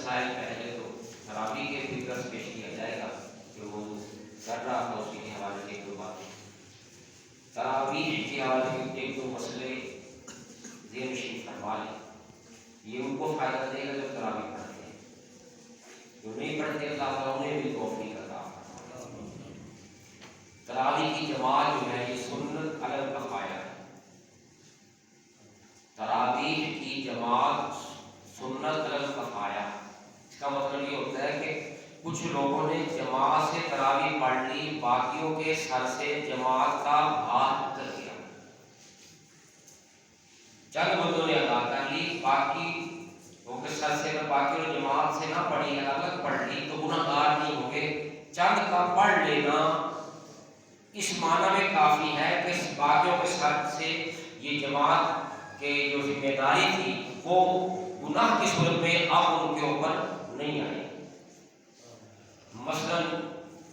مسائل پہلے تو تراویح کے فکر پیش کیا جائے گا کہ وہ کر رہا تھا، اسی کے حوالے سے ایک دو باتیں تراویح کے حوالے سے ایک دو مسئلے ذہن نشین فرما لیں. یہ ان کو فائدہ دے گا جو تراویح پڑھتے ہیں، جو نہیں پڑھتے اللہ تعالیٰ انہیں بھی توفیق عطا فرمائے. تراویح کی جماعت جو ہے یہ سنت علی الکفایہ ہے. تراویح کی جماعت سنت علی الکفایہ، اس کا مطلب یہ ہوتا ہے کہ کچھ لوگوں نے جماعت سے تراویح پڑھ لی، باقیوں کے سر سے جماعت کا بھار اتر گیا. چند بندوں نے ادا کر لی، باقی لوگوں کے سر سے اگر باقیوں نے جماعت سے نہ پڑھی، الگ پڑھ لی تو گناہگار نہیں ہوں گے. چند کا پڑھ لینا اس معنی میں کافی ہے کہ باقیوں کے سر سے یہ جماعت کہ جو ذمہ داری تھی وہ گناہ کی صورت میں اب ان کے اوپر نہیں آئی. مثلا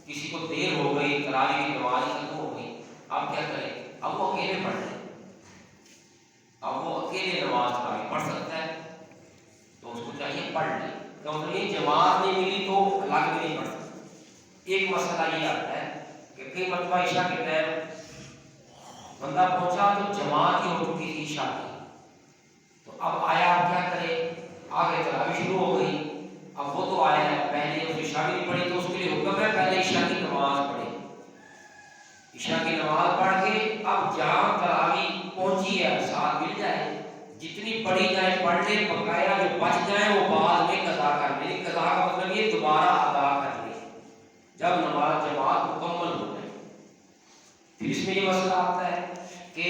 کسی کو دیر ہو گئی، تراویح کی نماز ختم ہو گئی، اب کیا کریں؟ اب وہ اکیلے پڑھ لیں، اب وہ اکیلے نماز تراویح پڑھ سکتا ہے تو اس کو چاہیے پڑھ لیں، کیونکہ جماعت نہیں ملی تو الگ بھی نہیں پڑھ سکتا. ایک مسئلہ یہ آتا ہے کہ کئی مرتبہ عشاء کے ٹائم بندہ پہنچا تو جماعت ہی ہو چکی تھی عشاء کی، تو اب آیا اب کیا کرے؟ آگے تراویح شروع ہو گئی، اب وہ تو آیا ہے، پہلے اس عشاء بھی نہیں پڑھی تو اس کے لیے حکم ہے پہلے عشاء کی نماز پڑھے. عشاء کی نماز پڑھ کے اب جہاں تراویح پہنچی ہے ساتھ مل جائے، جتنی پڑھی جائے پڑھ لے، بقایا جو بچ جائیں وہ بعد میں قضا کر لے. قضا کا مطلب یہ دوبارہ ادا کر لے جب نماز جماعت مکمل ہو جائے. پھر اس میں یہ مسئلہ آتا ہے کہ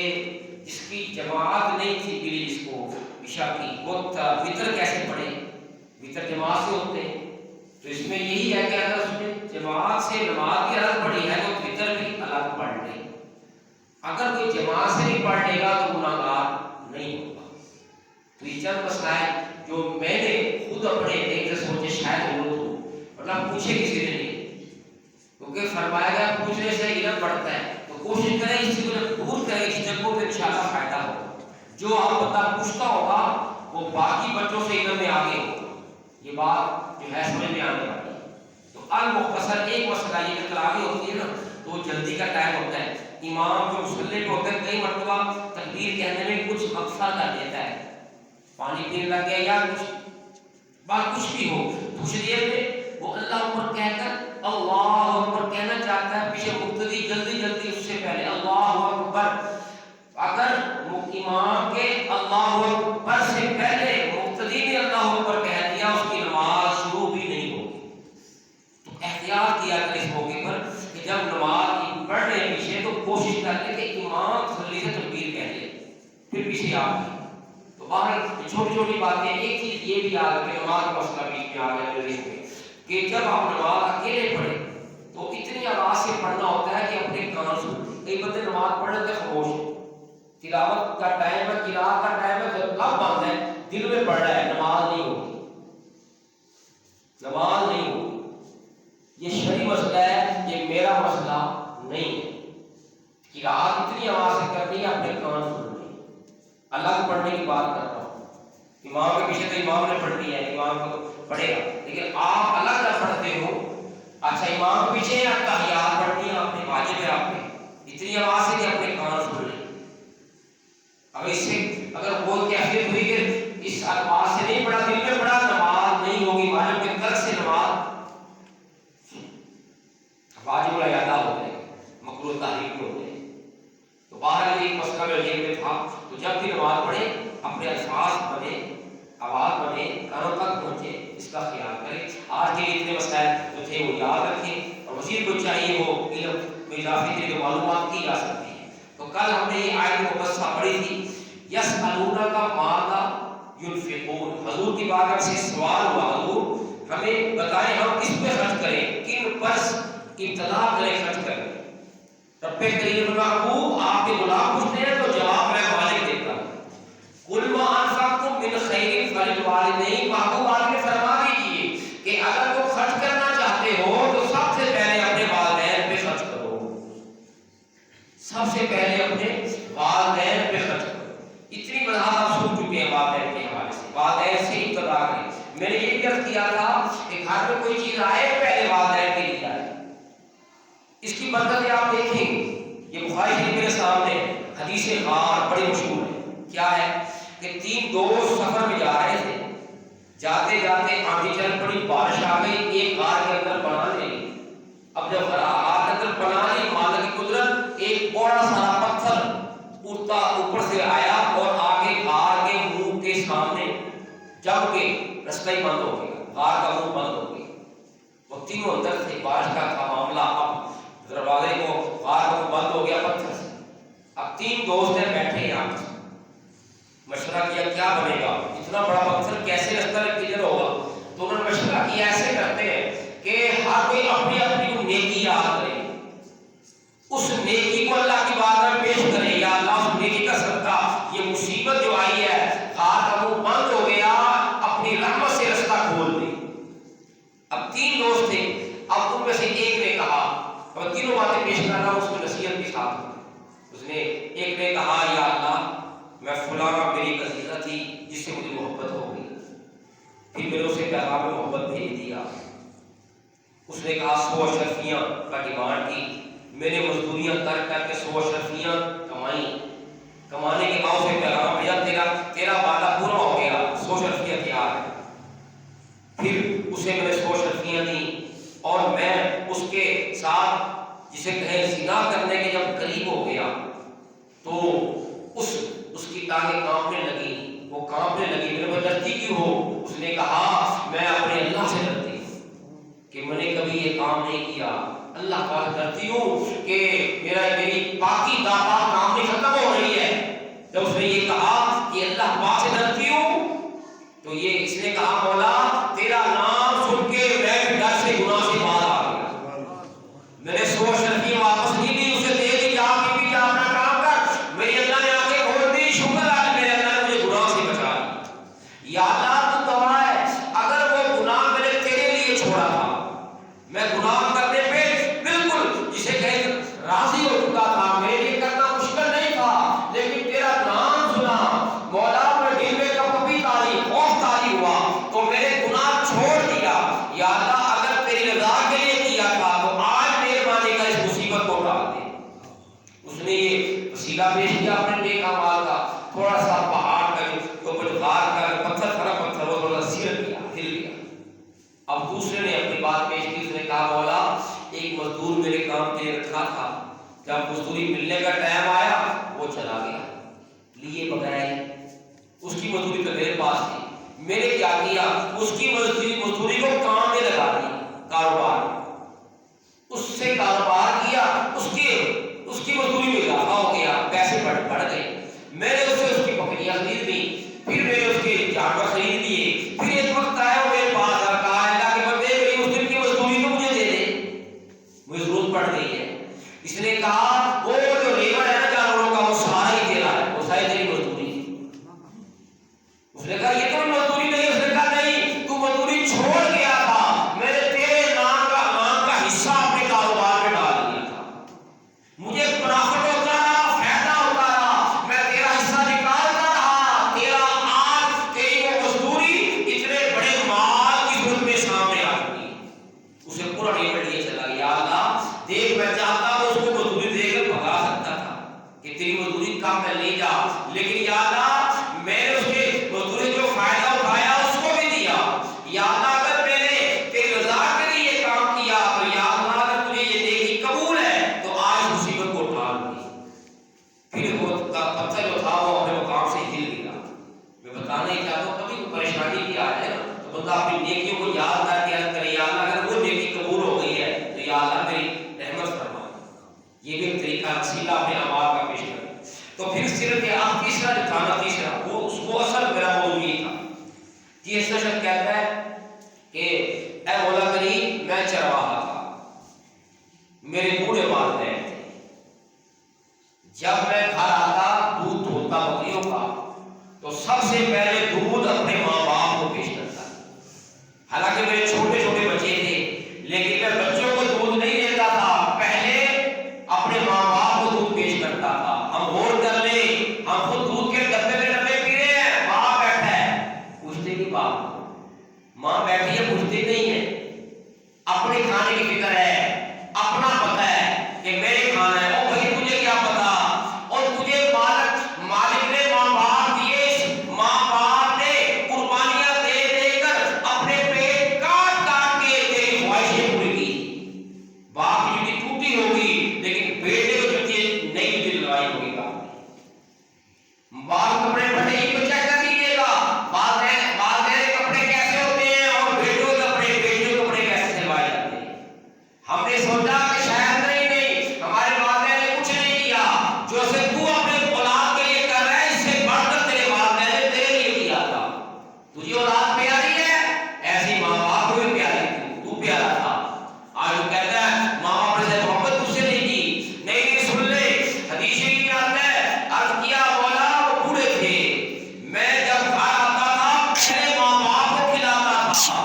جس کی جماعت نہیں تھی ملی جس کو عشاء کی، وہ وتر کیسے پڑھے؟ وتر جماعت سے ہوتے ہیں، تو اس میں یہی ہے کہ اگر اس نے جماعت سے نماز بھی الگ پڑھی ہے تو وتر بھی الگ پڑھ لے. اگر کوئی جماعت سے نہیں پڑھ لے گا تو گناہگار نہیں ہوگا. تو یہ چند مسائل جو میں نے خود اپنے ایک سے سوچے شاید ضرورت ہو، مطلب پوچھے کسی نے نہیں، کیونکہ فرمایا گیا پوچھنے سے علم بڑھتا ہے. تو کوشش کریں اس چیز کو دور کریں، اس جگہوں پہ انشاءاللہ فائدہ ہوگا. جو آپ بندہ پوچھتا ہوگا وہ باقی بچوں سے علم میں آگے ہوگا. یہ بات جو ہے سمجھ میں آنے والی ہے. تو المختصر ایک مسئلہ یہ کہ تراویح ہوتی ہے نا تو وہ جلدی کا ٹائم ہوتا ہے. امام جو مصلی پہ ہوتا ہے کئی مرتبہ تکبیر کہنے میں کچھ وقفہ کر دیتا ہے، پانی پینے لگ گیا یا کچھ بات کچھ بھی ہو، کچھ دیر میں وہ اللہ اکبر کہہ کر اللہ اکبر کہنا چاہتا ہے، پیچھے مقتدی جلدی جلدی اس سے پہلے اللہ اکبر. اگر امام کے اللہ اکبر سے پہلے مقتدی نے اللہ اکبر کہہ دیا اس کی نماز شروع بھی نہیں ہوگی. تو احتیاط کیا کر اس موقع پر کہ جب نماز پڑھ رہے ہیں پیچھے تو کوشش کر لیں کہ امام تسلی سے تکبیر کہہ لے پھر پیچھے آپ کی. تو باہر چھوٹی چھوٹی باتیں. ایک چیز یہ بھی یاد رکھیں، نماز کا مسئلہ بیچ میں آ گیا کہ جب آپ نماز اکیلے پڑھیں تو اتنی آواز سے پڑھنا ہوتا ہے کہ اپنے کان سن. کئی بندے نماز پڑھ رہے تھے خاموش، تلاوت کا ٹائم ہے، قراءت کا ٹائم ہے، جب لب بند ہے دل میں پڑھ رہا ہے، نماز نہیں ہوگی، نماز نہیں ہوگی. یہ شرعی مسئلہ ہے، یہ میرا مسئلہ نہیں ہے. قراءت اتنی آواز سے کرنی ہے اپنے کان سننے. الگ پڑھنے کی بات کرتا ہوں، امام کے پیچھے تو امام نے پڑھنی ہے، امام کو پڑھے گا، لیکن آپ الگ نہ پڑھتے ہو. اچھا امام کے پیچھے آپ تحیات پڑھنی ہے، آپ نے واجب ہے آپ نے اتنی آواز سے کہ اپنے کان سن لیں. اگر اس سے اگر بول کیفیت ہوئی کہ اس الفاظ سے نہیں پڑھا، دل میں پڑھا، نماز نہیں ہوگی. واجب کے ترک سے نماز واجب الادا ہو جائے گا، مکروہ تحریم ہو جائے گا. تو باہر ایک مسئلہ میں یہ تھا. تو جب بھی نماز پڑھے اپنے الفاظ بنے، آواز بنے، کانوں تک پہنچے، اس کا خیال کریں. آج کے اتنے مسائل جو تھے وہ یاد رکھیں، اور مزید کو چاہیے وہ علم میں اضافے کے لیے معلومات کی جا سکتی ہیں. تو کل ہم نے یہ آیت مقدسہ پڑھی تھی، یسألونک ماذا ينفقون. حضور کی بارگاہ سے سوال ہوا، حضور ہمیں بتائیں ہم کس پہ خرچ کریں، کن پر ابتدا کریں خرچ کریں. رب کریم محبوب آپ کے غلام پوچھتے ہیں تو جواب میں مالک دیتا ہوں. قل ما انفقتم من خیر فللوالدین. محبوب آپ نے فرما دیجیے کہ اگر تم خرچ کرنا چاہتے ہو تو سب سے پہلے اپنے والدین پہ خرچ کرو، سب سے پہلے اپنے والدین پہ خرچ کرو. اتنی وضاحت آپ سن چکے ہیں والدین کے حوالے سے، والدین سے ابتدا کریں. میں نے یہ بھی عرض کیا تھا کہ گھر میں کوئی چیز آئے پہلے والدین کے لیے آئے. اس کی برکتیں آپ دیکھیں گے. یہ بخاری شریف میرے سامنے حدیث غار بڑی مشہور ہے. کیا ہے کہ 3 دوست سفر میں جا رہے تھے. جاتے جاتے آندھی چل پڑی, بارش آ گئی, ایک غار کے اندر پناہ لے لی. اب جب غار کے اندر پناہ لی, مالک کی قدرت ایک بڑا سارا پتھر اڑتا اوپر سے آیا اور آگے غار کے منہ کے سامنے جب کے رستہ ہی بند ہو گیا, غار کا منہ بند ہو گیا. وہ تینوں اندر سے, بارش کا تھا معاملہ, اب دروازے کو غار کا منہ بند ہو گیا پتھر سے. اب 3 دوست ہیں بیٹھے یہاں پر, مشورہ کیا کیا بنے گا, اتنا بڑا پتھر کیسے رستہ کلیئر ہوگا. تو انہوں نے مشورہ کیا ایسے کرتے ہیں کہ ہر کوئی اپنی اپنی نیکی یاد کرے, اس نیکی کو اللہ کی بارگاہ میں پیش کرے. یا اللہ اس نیکی کا صدقہ یہ مصیبت جو آئی ہے, غار کا منہ بند ہو گیا, اپنی رحمت سے رستہ کھول دے. اب 3 دوست تھے. اب ان میں سے ایک نے کہا, اور تینوں باتیں پیش کر رہا ہوں اس کی نصیحت کے ساتھ. اس نے ایک نے کہا یا اللہ میں فلانا میری عزیزہ تھی جس سے مجھے محبت ہو گئی, پھر میں نے اسے پیغام محبت بھیج دیا. اس نے کہا 100 اشرفیاں کا ڈیمانڈ کی, میں نے مزدوریاں ترک کر کے 100 اشرفیاں کمائیں, کمانے کے بعد سے پیغام بھیجا تیرا وعدہ پورا ہو گیا, 100 اشرفیاں تیار ہے. پھر اسے میں نے 100 اشرفیاں دی اور میں اس کے ساتھ جسے کہیں زنا کرنے کے جب قریب ہو گیا تو اس کی ٹانگیں کانپنے لگی, وہ کانپنے لگی. میرے کو ڈرتی کیوں ہو؟ اس نے کہا میں اپنے اللہ سے ڈرتی ہوں کہ میں نے کبھی یہ کام نہیں کیا, اللہ تعالیٰ ڈرتی ہوں کہ میری پاکی داتا کام نہیں ختم ہو رہی ہے. جب اس نے یہ کہا کہ اللہ پاک سے ڈرتی ہوں تو یہ اس نے کہا مولا تیرا نام سن کے میں بھی ڈر سے گناہ سے باہر آ گیا. میں نے 100 اشرفیاں واپس نہیں دی, اسے دے دی, جا بھی جا اپنا کام کر. میری اللہ نے آنکھیں کھول دی, شکر ہے میرے اللہ نے مجھے گناہ سے بچا لیا. یا اللہ تو گواہ ہے, اگر وہ گناہ میں نے تیرے لیے چھوڑا تھا, میں گناہ کرنے پہ بالکل جسے کہیں راضی ہو چکا تھا, میرے لیے کرنا مشکل نہیں تھا, لیکن تیرا نام سنا مولا, میں دل میں کبھی تاری خوف تاری ہوا تو میرے گناہ چھوڑ دیا. یا اللہ اگر تیری رضا کے لیے کیا تھا تو آج مہربانی کر اس مصیبت کو ٹال دے. اس نے یہ وسیلہ پیش کیا اپنے نیک اعمال کا, تھوڑا سا پہاڑ کا اوپر غار کا پتھر تھا, پتھر وہ تھوڑا سیرت کیا, ہل گیا. اب دوسرے نے اپنی بات پیش کی, اس نے کہا مولا ایک مزدور میرے کام کے لیے رکھا تھا, جب مزدوری ملنے کا ٹائم آیا وہ چلا گیا لیے بغیر, اس کی مزدوری تو میرے پاس تھی. میں نے کیا کیا, اس کی مزدوری کو کام میں لگا دیا, کاروبار, اس سے کاروبار کیا, اس کی مزدوری میں اضافہ ہو گیا, پیسے بڑھ گئے. میں نے اس سے اس کی بکریاں خرید لی, پھر میں نے اس کے جانور خرید لیے. پھر ایک وقت آیا میرے پاس کہا اللہ کے بندے میری اس دن کی مزدوری تو مجھے دے دے, مجھے ضرورت پڑ گئی ہے. اس نے کہا وہ جو لیبر ہے نا جانوروں کا وہ سارا ہی دے رہا ہے, وہ ساری تیری مزدوری. اس نے کہا یہ تو مزدوری نہیں. اس نے کہا نہیں, تو مزدوری چھوڑ گیا تھا, میں نے تیرے نام کا حصہ اپنے کاروبار میں ڈال دیا تھا, مجھے پرافٹ ہوتا رہا, فائدہ ہوتا رہا, میں تیرا حصہ نکالتا رہا. تیرا آج تیری وہ مزدوری اتنے بڑے مال کی صورت میں سامنے آ چکی. اسے پورا لیبر لیے چلا گیا. اللہ دیکھ میں چاہتا ہوں اس کو مزدوری دے کر بھگا سکتا تھا کہ تیری مزدوری کام میں لے جا, لیکن یا اللہ میں نے اس کے مزدوری جو فائدہ اٹھایا اس کو بھی دیا. یا اللہ اگر میں نے تیری رضا کے لیے یہ کام کیا تو یا اللہ اگر تجھے یہ نیکی قبول ہے تو آج مصیبت کو ٹال دی. پھر وہ پتھر جو تھا وہ اپنے مقام سے ہل گیا. میں بتانا ہی چاہتا ہوں کبھی کوئی پریشانی بھی آ جائے نا تو بندہ اپنی نیکیوں کو یاد کر کے عرض کرے یا اللہ اگر وہ نیکی قبول ہو گئی ہے تو یا اللہ میری رحمت فرما. یہ بھی ایک طریقہ وسیلہ اپنے اعمال کا پیش کرے. تو پھر صرف آپ تیسرا جو تھا نا, تیسرا وہ اس کو اصل میرا موضوع یہ تھا. تیسرا شخص کہتا ہے کہ اے مولا کریم میں چرواہا تھا, میرے بوڑھے والدین تھے, جب میں گھر آتا دودھ دھوتا بکریوں کا تو سب سے پہلے دودھ اپنے ماں باپ کو پیش کرتا. حالانکہ میرے چھوٹے چھوٹے بچے تھے لیکن میں بچوں کو دودھ نہیں دیتا تھا, پہلے اپنے ماں باپ کو دودھ پیش کرتا تھا. ہم غور کر لیں, ہم خود دودھ کے ڈبے میں ڈبے پی رہے ہیں, باپ بیٹھا ہے, پوچھتے نہیں باپ, ماں بیٹھی ہے بھوکے نہیں ہیں، اپنے کھانے کی فکر ہے، اپنا پتہ ہے کہ میرے کھانا ہے، او بھائی تجھے کیا پتا، اور تجھے مالک نے ماں باپ دیے، ماں باپ نے قربانیاں دے دے کر اپنے پیٹ کاٹ کاٹ کے تیری خواہشیں پوری کی. باپ کی جوتی ٹوٹی ہوگی لیکن بیٹے کو جوتی نئی جوتی لگائی ہوگی. باپ کپڑے پھٹے ہی تو چیک کر لیجیے گا والدین کے کپڑے کیسے ہوتے ہیں اور بیٹوں کے کپڑے کیسے سلوائے جاتے ہیں. ہم نے سوچا کہ شاید نہیں ہمارے والدین نے کچھ نہیں کیا، جو سے تو اپنے اولاد کے لیے کر رہا ہے اس سے بڑھ کر تیرے والدین نے تیرے لیے کیا تھا. تجھے اولاد پیاری ہے، ایسی ماں باپ کو بھی پیاری تھی، تو پیارا تھا. آج وہ کہتا ہے ماں باپ نے محبت تجھ سے نہیں کی. نہیں سن لے، حدیث شریف میں آتا ہے عرض کیا مولا وہ بوڑھے تھے، میں جب گھر آتا تھا پہلے ماں باپ کو کھلاتا تھا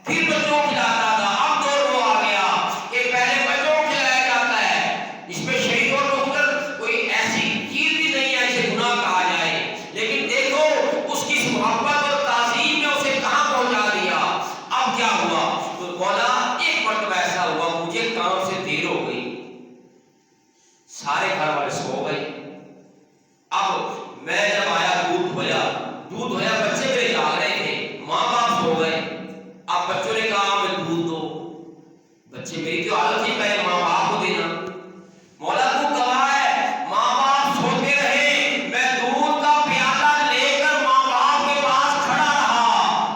پھر بچوں کو کھلاتا تھا. اب دور وہ آ گیا کہ پہلے بچوں کو کھلایا جاتا ہے. اس میں شہید اور مقتل کوئی ایسی چیز بھی نہیں ہے جسے گناہ کہا جائے، لیکن دیکھو اس کی محبت اور تعظیم نے اسے کہاں پہنچا دیا. اب کیا ہوا تو مولا ایک مرتبہ ایسا ہوا مجھے کام سے دیر ہو گئی، سارے گھر والے سو گئے. اب میں جب آیا دودھ دھویا بچے میرے جاگ رہے تھے، ماں باپ سو گئے. اب بچوں نے کہا ہمیں دودھ دو، بچے میری جو حالت تھی پہلے ماں باپ کو دینا. مولا تو گواہ ہے ماں باپ سوتے رہے، میں دودھ کا پیالہ لے کر ماں باپ کے پاس کھڑا رہا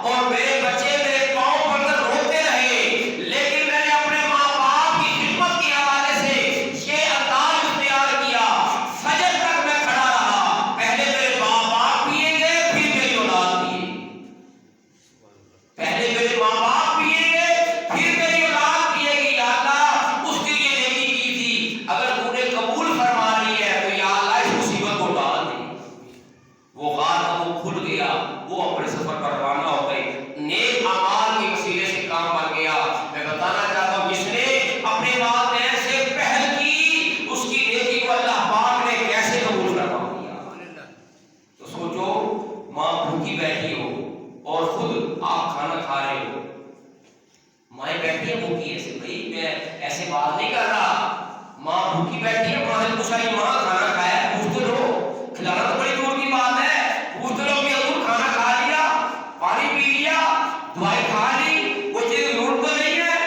اور میرے بچے میرے پاؤں پڑ کر روتے رہے، لیکن میں نے اپنے ماں باپ کی خدمت کے حوالے سے یہ انداز اختیار کیا. فجر تک میں کھڑا رہا، پہلے میرے ماں باپ پیے گئے پھر میری اولاد پیے. پہلے میرے ماں باپ پیے گئے پھر میری اولاد پیے گی. یا اللہ اس کے لیے نیکی کی تھی، اگر تو نے قبول فرما لی ہے تو یا اللہ اس مصیبت کو ڈال دے. وہ غار کا منہ کھل گیا، وہ اپنے سفر پر روانہ ہو گئے. نیک اعمال کے وسیلے سے کام بن گیا. میں بتانا چاہتا ہوں جس نے اپنے والدین سے پہل کی اس کی نیکی کو اللہ پاک نے کیسے قبول فرما لیا. تو سوچو ماں بھوکی بیٹھی ہو اور خود آپ کھانا کھا رہے ہو، مائیں بیٹھی ہے بھوکی ایسے، بھائی میں ایسے بات نہیں کر رہا، ماں بھوکی بیٹھی ہے، ماں سے پوچھا ماں کھانا کھایا ہے؟ پوچھ تو لو، کھلانا تو بڑی دور کی بات ہے، پوچھ تو لو کہ حضور کھانا کھا لیا، پانی پی لیا، دوائی کھا لی، کوئی چیز ضرورت تو نہیں ہے.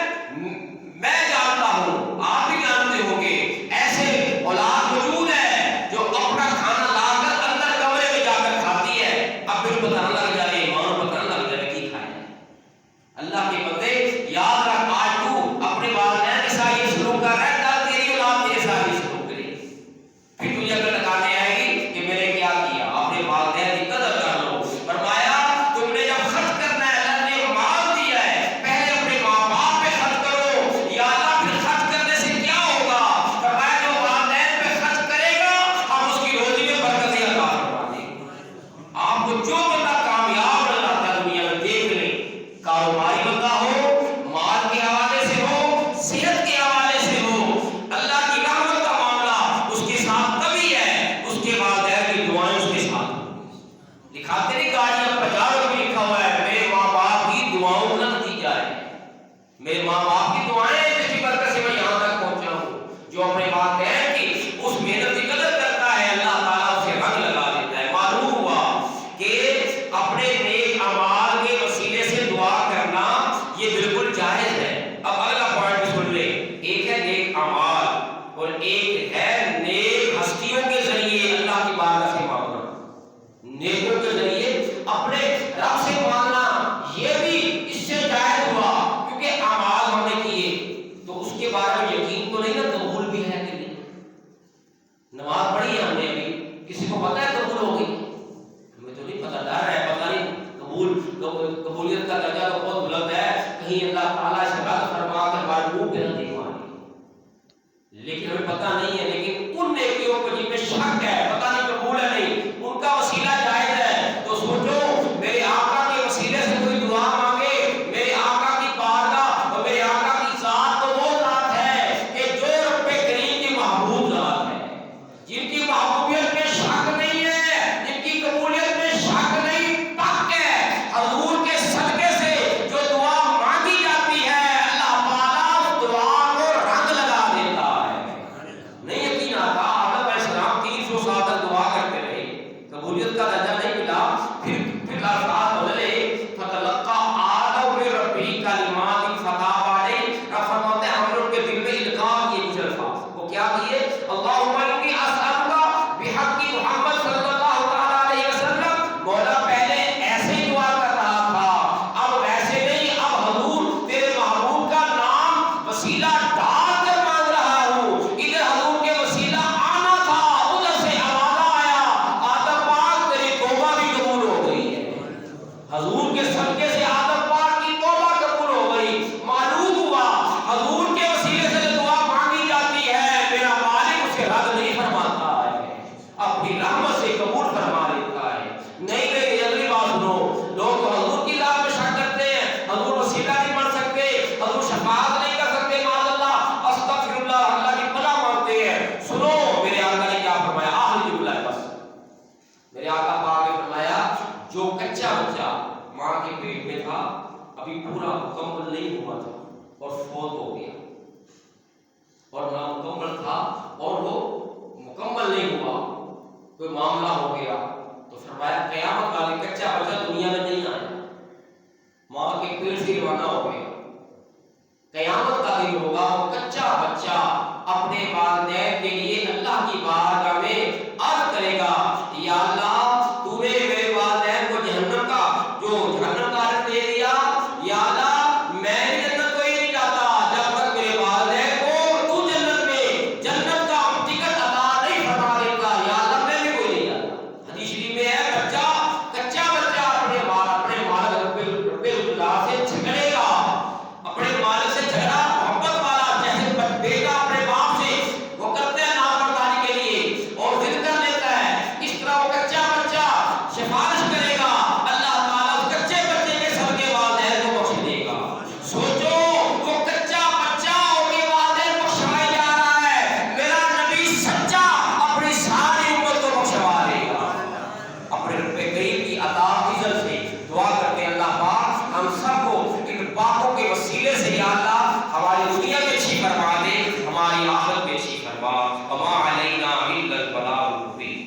میں جانتا ہوں آپ بھی جانتے ہوں گے ایسے اولاد موجود ہے جو اپنا کھانا لا کر اندر کمرے میں جا کر کھاتی ہے، اب پھر پتہ نہ لگ جائے ماں پتہ نہ لگ جائے کی کھائے. اللہ کے بندے یاد رکھ، آج تو اپنے والدین کے ساتھ یہ سلوک کر رہا ہے، کل تیری اولاد تیرے ساتھ یہ سلوک کرے گی. پھر تجھے اگر لگانے آئے گی کہ میں نے کیا کیا. اپنے والدین کی قدر کر لو. فرمایا تم نے جب خرچ کرنا ہے، اللہ نے مال دیا ہے، پہلے اپنے ماں باپ پہ خرچ کرو. یا اللہ پھر خرچ کرنے سے کیا ہوگا؟ فرمایا جو والدین پہ خرچ کرے گا ہم اس کی روزی میں برکت عطا فرما دیں گے. آپ کو جو بندہ کامیاب نظر آتا ہے دنیا میں دیکھ لیں، کاروباری بندہ ہو، مال کے حوالے سے ہو، صحت کے حوالے سے ہو، اللہ کی رحمت کا معاملہ اس کے ساتھ تبھی ہے اس کے والدین کی دعائیں اس کے ساتھ. دکھاتے نہیں گاڑیاں پجارو میں لکھا ہوا ہے میرے ماں باپ کی دعاؤں کا نتیجہ ہے. میرے ماں باپ کی دعائیں جس کی برکت سے میں یہاں تک پہنچا ہوں. جو اپنے والدین کی اس محنت کی قدر کرتا ہے اللہ تعالیٰ اسے رنگ لگا دیتا ہے. معلوم ہوا کہ اپنے نیک اعمال کے وسیلے سے دعا کرنا یہ بالکل جائز ہے. اب اگلا پوائنٹ سن لیں، ایک ہے نیک اعمال اور ایک ہے نیک ہستیوں کے ذریعے اللہ کی بارگاہ سے مانگنا. نیکوں کے ذریعے اپنے رب سے مانگنا یہ بھی اس سے جائز ہوا، کیونکہ اعمال ہم نے کیے تو اس کے بارے میں یقین تو نہیں نا قبول بھی ہے کہ نہیں. نماز پڑھی ہے ہم نے ابھی، کسی کو پتہ ہے قبول ہو گئی؟ ہمیں تو نہیں پتہ، ڈر ہے پتہ نہیں قبولیت کا درجہ تو بہت بلند ہے، کہیں اللہ تعالیٰ سے رد فرما کر ہمارے منہ پہ نہ دیکھوا دے. لیکن ہمیں پتہ نہیں ہے. لیکن ان نیکیوں کو جن میں شک ہے، پتہ نہیں قبول ہے نہیں، ان کا وسیلہ جائز ہے. تو سوچو میرے آقا کے وسیلے سے کوئی دعا مانگے، میرے آقا کی بارگاہ اور میرے آقا کی ذات تو وہ ذات ہے کہ جو رب کریم کی محبوب ذات ہے، جن کی محبوبیت میں شک نہیں ہے، جن کی قبولیت میں شک نہیں، پک ہے. حضور کے صدقے سے جو دعا مانگی فبی کلمات فتاب علیہ، اب فرماتے ہیں ہم نے ان کے دل میں القاء کیے کچھ الفاظ، وہ کیا کیے؟ اللہم انی اسألک بحق محمد صلی اللہ تعالی علیہ وسلم، مولا پہلے ایسے ہی دعا کر رہا تھا، اب ویسے نہیں، اب حضور تیرے محبوب کا نام وسیلہ ڈال کر مانگ رہا ہوں، ادھر حضور کے وسیلہ آنا تھا، ادھر سے آوازہ آیا آدم پاک تیری توبہ بھی قبول ہو گئی ہے، حضور کے صدقے سے آدم پاک کی توبہ قبول ہو گئی، معلوم ہوا حضور کے وسیلے سے جو دعا مانگی جاتی ہے میرا مالک اسے رد نہیں فرماتا ہے، اپنی رحمت سے قبول فرما لیتا ہے۔ نہیں نہیں، اگلی بات سنو، لوگ تو حضور کی ذات میں شک کرتے ہیں، حضور وسیلہ نہیں بن سکتے، حضور شفاعت نہیں کر سکتے، معاذ اللہ، استغفر اللہ، اللہ کی پناہ مانگتے ہیں۔ سنو میرے آقا نے کیا فرمایا، آخری جملہ ہے بس، میرے آقا پاک نے فرمایا جو کچا بچہ ماں کے پیٹ میں تھا، ابھی پورا مکمل نہیں ہوا تھا اور فوت ہو گیا، اور نامکمل تھا اور وہ مکمل نہیں ہوا، کوئی معاملہ ہو گیا، تو فرمایا قیامت والے کچا بچہ دنیا میں نہیں آیا، ماں کے پیٹ سے روانہ ہو گیا،